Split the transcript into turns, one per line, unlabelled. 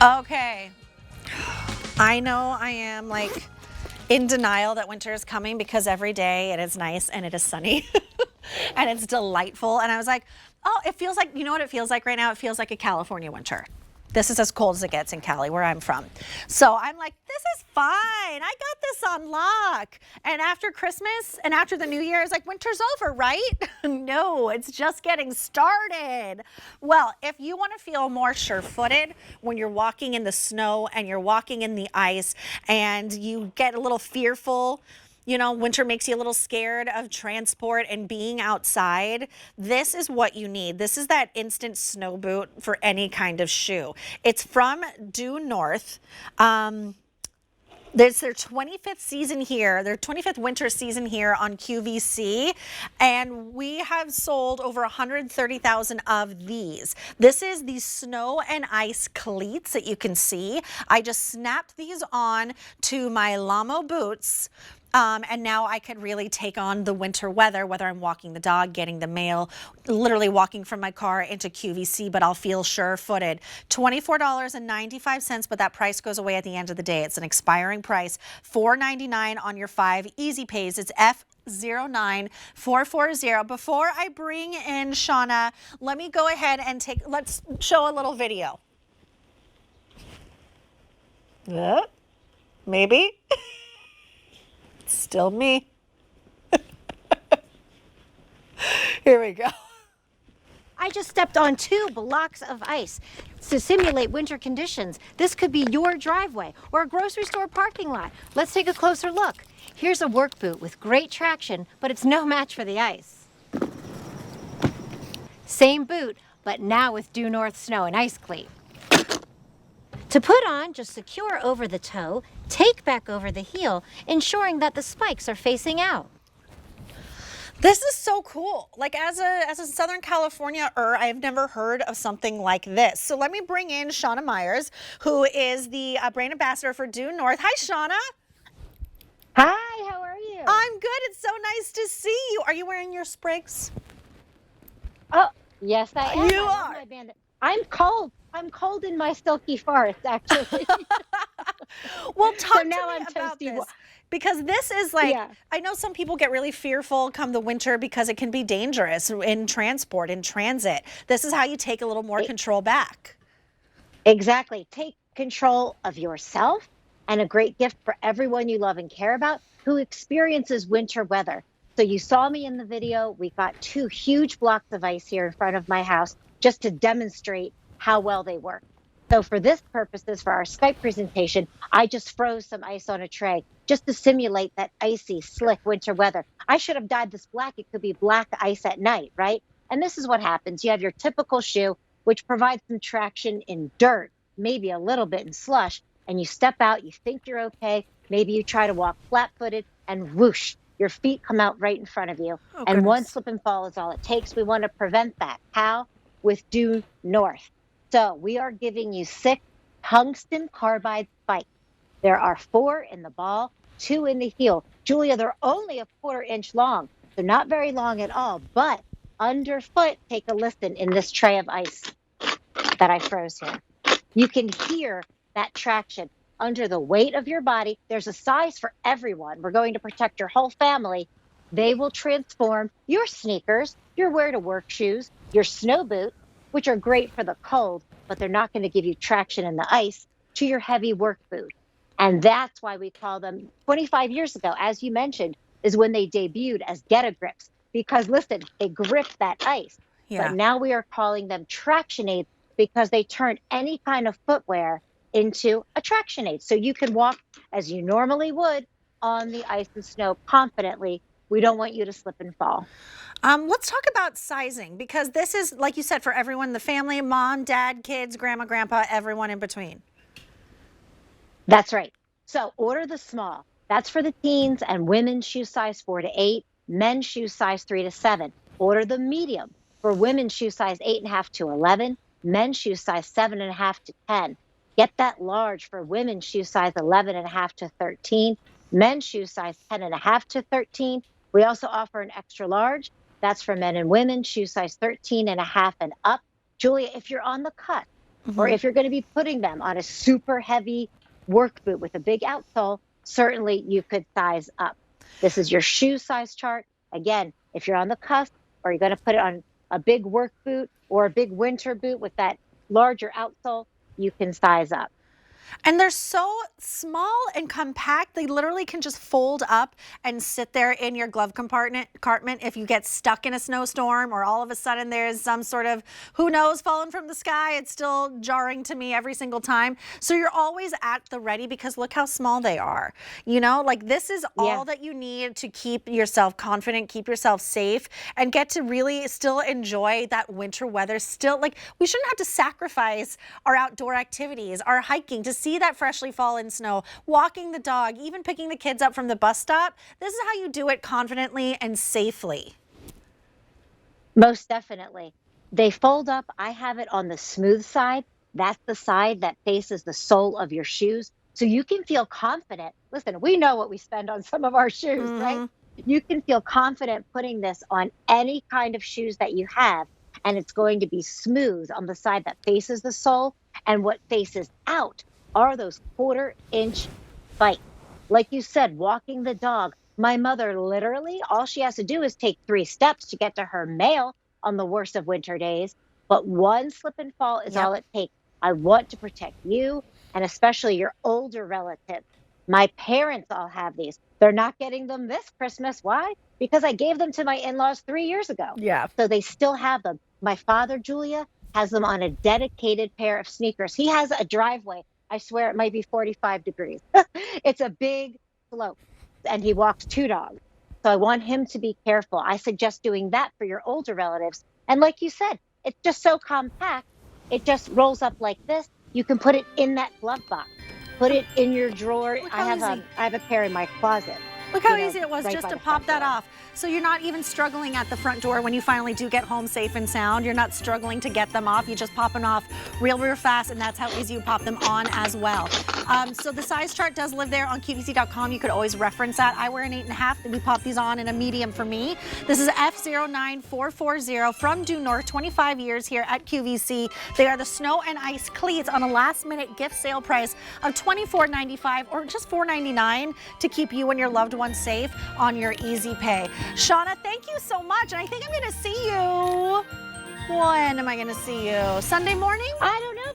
Okay. I know I am like in denial that winter is coming because every day it is nice and it is sunny and it's delightful. And I was like, oh, it feels like, you know what it feels like right now? It feels like a California winter. This is as cold as it gets in Cali, where I'm from. So I'm like, this is fine. I got this on lock. And after Christmas and after the New Year, I was like, winter's over, right? No, it's just getting started. Well, if you want to feel more sure-footed when you're walking in the snow and you're walking in the ice and you get a little fearful, you know, winter makes you a little scared of transport and being outside, this is what you need. This is that instant snow boot for any kind of shoe. It's from Due North. There's their 25th season here, their 25th winter season here on QVC, and we have sold over 130,000 of these. This is the snow and ice cleats that you can see. I just snapped these on to my Lamo boots. And now I could really take on the winter weather, whether I'm walking the dog, getting the mail, literally walking from my car into QVC, but I'll feel sure-footed. $24.95, but that price goes away at the end of the day. It's an expiring price. $4.99 on your 5 easy pays. It's F09440. Before I bring in Shauna, let me go ahead and let's show a little video. Maybe. Still me. Here we go.
I just stepped on 2 blocks of ice to simulate winter conditions. This could be your driveway or a grocery store parking lot. Let's take a closer look. Here's a work boot with great traction, but it's no match for the ice. Same boot, but now with Due North snow and ice cleat. To put on, just secure over the toe, take back over the heel, ensuring that the spikes are facing out.
This is so cool. Like as a Southern California-er, I've never heard of something like this. So let me bring in Shauna Myers, who is the brand ambassador for Due North. Hi, Shauna.
Hi, how are you?
I'm good. It's so nice to see you. Are you wearing your sprigs?
Oh, yes, I am.
You
I love
are.
my bandit. I'm cold. I'm cold in my silky forest, actually.
Well, talk
So
to
now
me
I'm
about
toasty.
this. Because this is like,
Yeah.
I know some people get really fearful come the winter because it can be dangerous in transport, in transit. This is how you take a little more control back.
Exactly. Take control of yourself, and a great gift for everyone you love and care about who experiences winter weather. So you saw me in the video. We got 2 huge blocks of ice here in front of my house just to demonstrate how well they work. So for this purposes, for our Skype presentation, I just froze some ice on a tray just to simulate that icy, slick winter weather. I should have dyed this black. It could be black ice at night, right? And this is what happens. You have your typical shoe, which provides some traction in dirt, maybe a little bit in slush, and you step out, you think you're okay. Maybe you try to walk flat-footed, and whoosh, your feet come out right in front of you.
Oh,
And one
goodness.
slip and fall is all it takes. We want to prevent that. How? With Due North. So we are giving you 6 tungsten carbide spikes. There are 4 in the ball, 2 in the heel. Julia, they're only a 1/4 inch long. They're not very long at all, but underfoot, take a listen in this tray of ice that I froze here. You can hear that traction under the weight of your body. There's a size for everyone. We're going to protect your whole family. They will transform your sneakers, your wear to work shoes, your snow boots, which are great for the cold, but they're not going to give you traction in the ice, to your heavy work boot. And that's why we call them 25 years ago, as you mentioned, is when they debuted as Get-A Grips. Because listen, they grip that ice.
Yeah.
But now we are calling them traction aids because they turn any kind of footwear into a traction aid. So you can walk as you normally would on the ice and snow confidently. We don't want you to slip and fall.
Let's talk about sizing, because this is, like you said, for everyone in the family, mom, dad, kids, grandma, grandpa, everyone in between.
That's right. So order the small. That's for the teens and women's shoe size 4 to 8, men's shoe size 3 to 7. Order the medium for women's shoe size 8.5 to 11, men's shoe size 7.5 to 10. Get that large for women's shoe size 11.5 to 13, men's shoe size 10.5 to 13. We also offer an extra large. That's for men and women, shoe size 13.5 and up. Julia, if you're on the cut Or if you're going to be putting them on a super heavy work boot with a big outsole, certainly you could size up. This is your shoe size chart. Again, if you're on the cusp or you're going to put it on a big work boot or a big winter boot with that larger outsole, you can size up.
And they're so small and compact, they literally can just fold up and sit there in your glove compartment if you get stuck in a snowstorm or all of a sudden there's some sort of, who knows, falling from the sky. It's still jarring to me every single time. So you're always at the ready because look how small they are. You know, like this is all that you need to keep yourself confident, keep yourself safe, and get to really still enjoy that winter weather. Still, like, we shouldn't have to sacrifice our outdoor activities, our hiking, to see that freshly fallen snow, walking the dog, even picking the kids up from the bus stop. This is how you do it confidently and safely.
Most definitely. They fold up. I have it on the smooth side. That's the side that faces the sole of your shoes. So you can feel confident. Listen, we know what we spend on some of our shoes, right? You can feel confident putting this on any kind of shoes that you have, and it's going to be smooth on the side that faces the sole, and what faces out are those 1/4-inch spikes. Like you said, walking the dog. My mother literally, all she has to do is take 3 steps to get to her mail on the worst of winter days. But one slip and fall is all it takes. I want to protect you and especially your older relatives. My parents all have these. They're not getting them this Christmas. Why? Because I gave them to my in-laws 3 years ago.
Yeah.
So they still have them. My father, Julia, has them on a dedicated pair of sneakers. He has a driveway. I swear it might be 45 degrees. It's a big slope, and he walks 2 dogs. So I want him to be careful. I suggest doing that for your older relatives. And like you said, it's just so compact. It just rolls up like this. You can put it in that glove box. Put it in your drawer. I have a pair in my closet.
Look how easy it was just to pop that off. So you're not even struggling at the front door when you finally do get home safe and sound. You're not struggling to get them off. You just pop them off real fast, and that's how easy you pop them on as well. So the size chart does live there on QVC.com. You could always reference that. I wear an 8.5. We pop these on in a medium for me. This is F09440 from due north, 25 years here at QVC. They are the snow and ice cleats on a last-minute gift sale price of $24.95 or just $4.99 to keep you and your loved ones safe on your easy pay. Shauna, thank you so much. And I think I'm going to see you. When am I going to see you? Sunday morning?
I don't know.